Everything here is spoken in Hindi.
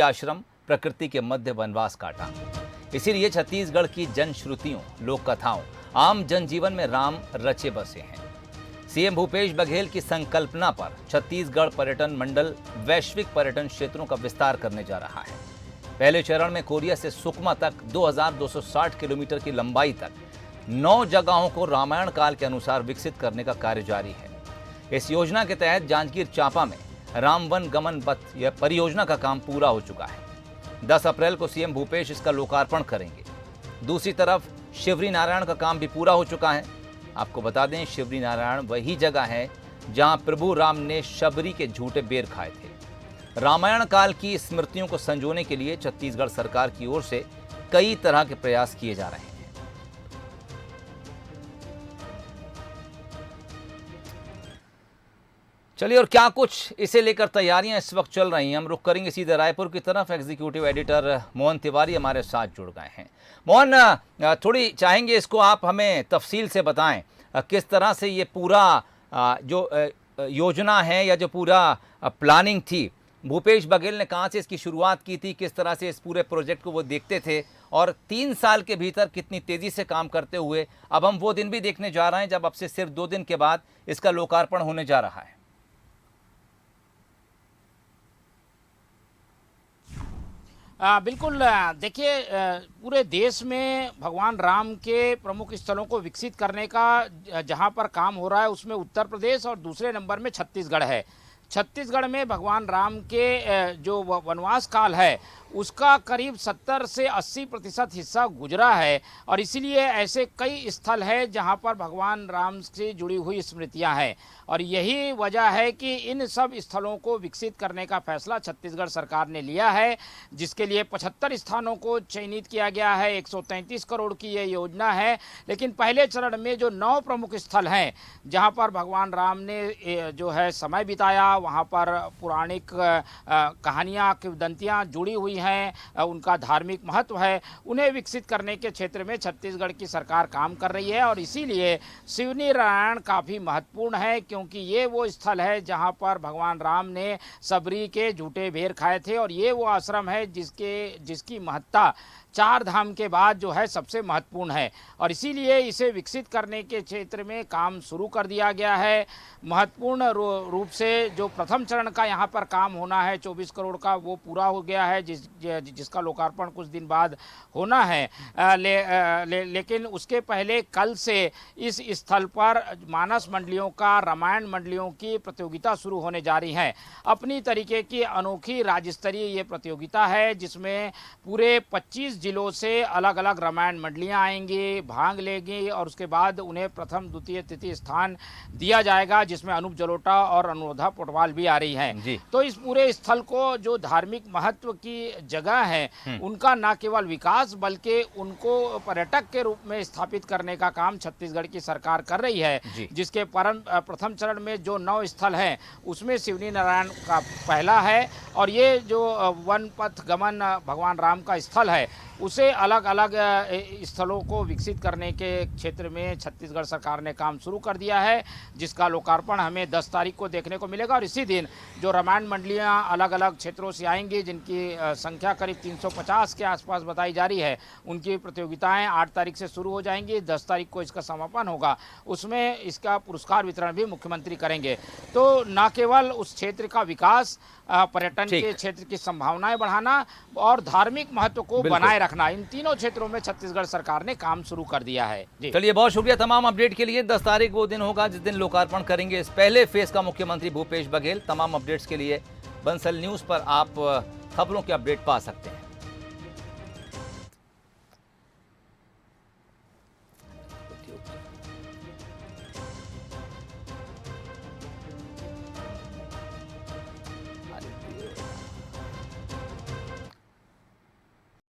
आश्रम प्रकृति के मध्य वनवास काटा। इसीलिए छत्तीसगढ़ की जनश्रुतियों, लोक कथाओं, आम जनजीवन में राम रचे बसे हैं। सीएम भूपेश बघेल की संकल्पना पर छत्तीसगढ़ पर्यटन मंडल वैश्विक पर्यटन क्षेत्रों का विस्तार करने जा रहा है। पहले चरण में कोरिया से सुकमा तक 2260 किलोमीटर की लंबाई तक 9 जगहों को रामायण काल के अनुसार विकसित करने का कार्य जारी है। इस योजना के तहत जांजगीर चांपा में रामवन गमन पथ यह परियोजना का काम पूरा हो चुका है। 10 अप्रैल को सीएम भूपेश इसका लोकार्पण करेंगे। दूसरी तरफ शिवरी नारायण का काम भी पूरा हो चुका है। आपको बता दें, शिवरी नारायण वही जगह है जहां प्रभु राम ने शबरी के झूठे बेर खाए थे। रामायण काल की स्मृतियों को संजोने के लिए छत्तीसगढ़ सरकार की ओर से कई तरह के प्रयास किए जा रहे हैं। चलिए, और क्या कुछ इसे लेकर तैयारियां इस वक्त चल रही हैं, हम रुख करेंगे सीधे रायपुर की तरफ। एग्जीक्यूटिव एडिटर मोहन तिवारी हमारे साथ जुड़ गए हैं। मोहन, थोड़ी चाहेंगे इसको आप हमें तफसील से बताएं, किस तरह से ये पूरा जो योजना है या जो पूरा प्लानिंग थी, भूपेश बघेल ने कहाँ से इसकी शुरुआत की थी, किस तरह से इस पूरे प्रोजेक्ट को वो देखते थे, और 3 साल के भीतर कितनी तेज़ी से काम करते हुए अब हम वो दिन भी देखने जा रहे हैं जब अब से सिर्फ 2 दिन के बाद इसका लोकार्पण होने जा रहा है। बिल्कुल, देखिए, पूरे देश में भगवान राम के प्रमुख स्थलों को विकसित करने का जहां पर काम हो रहा है उसमें उत्तर प्रदेश और दूसरे नंबर में छत्तीसगढ़ है। छत्तीसगढ़ में भगवान राम के जो वनवास काल है उसका करीब 70 से 80% हिस्सा गुजरा है, और इसीलिए ऐसे कई स्थल हैं जहां पर भगवान राम से जुड़ी हुई स्मृतियां हैं, और यही वजह है कि इन सब स्थलों को विकसित करने का फैसला छत्तीसगढ़ सरकार ने लिया है, जिसके लिए 75 स्थानों को चयनित किया गया है। 133 करोड़ की ये योजना है। लेकिन पहले चरण में जो 9 प्रमुख स्थल हैं जहां पर भगवान राम ने जो है समय बिताया, वहां पर पौराणिक कहानियाँ, किंवदंतियाँ जुड़ी हुई हैं, उनका धार्मिक महत्व है, उन्हें विकसित करने के क्षेत्र में छत्तीसगढ़ की सरकार काम कर रही है। और इसीलिए शिवरी नारायण काफ़ी महत्वपूर्ण है, क्योंकि ये वो स्थल है जहां पर भगवान राम ने शबरी के झूठे बेर खाए थे, और ये वो आश्रम है जिसकी महत्ता 4 धाम के बाद जो है सबसे महत्वपूर्ण है, और इसीलिए इसे विकसित करने के क्षेत्र में काम शुरू कर दिया गया है। महत्वपूर्ण रूप से जो प्रथम चरण का यहाँ पर काम होना है 24 करोड़ का, वो पूरा हो गया है, जिसका लोकार्पण कुछ दिन बाद होना है। लेकिन उसके पहले कल से इस स्थल पर मानस मंडलियों का, रामायण मंडलियों की प्रतियोगिता शुरू होने जा रही है। अपनी तरीके की अनोखी राज्य स्तरीय ये प्रतियोगिता है, जिसमें पूरे 25 जिलों से अलग अलग रामायण मंडलियां आएंगी, भाग लेंगी, और उसके बाद उन्हें प्रथम, द्वितीय, तृतीय स्थान दिया जाएगा, जिसमें अनूप जलोटा और अनुराधा पोटवाल भी आ रही हैं। तो इस पूरे स्थल को जो धार्मिक महत्व की जगह है उनका न केवल विकास बल्कि उनको पर्यटक के रूप में स्थापित करने का काम छत्तीसगढ़ की सरकार कर रही है, जिसके प्रथम चरण में जो 9 स्थल हैं उसमें शिवरी नारायण का पहला है, और ये जो वन पथ गमन भगवान राम का स्थल है उसे अलग अलग स्थलों को विकसित करने के क्षेत्र में छत्तीसगढ़ सरकार ने काम शुरू कर दिया है, जिसका लोकार्पण हमें 10 तारीख को देखने को मिलेगा। और इसी दिन जो रामायण मंडलियां अलग अलग क्षेत्रों से आएंगी, जिनकी संख्या करीब 350 के आसपास बताई जा रही है, उनकी प्रतियोगिताएं 8 तारीख से शुरू हो जाएंगी। 10 तारीख को इसका समापन होगा, उसमें इसका पुरस्कार वितरण भी मुख्यमंत्री करेंगे। तो न केवल उस क्षेत्र का विकास, पर्यटन के क्षेत्र की संभावनाएं बढ़ाना और धार्मिक महत्व को बनाए रखना, इन तीनों क्षेत्रों में छत्तीसगढ़ सरकार ने काम शुरू कर दिया है। चलिए, बहुत शुक्रिया तमाम अपडेट के लिए। 10 तारीख वो दिन होगा जिस दिन लोकार्पण करेंगे इस पहले फेज का मुख्यमंत्री भूपेश बघेल। तमाम अपडेट्स के लिए बंसल न्यूज पर आप खबरों के अपडेट पा सकते हैं।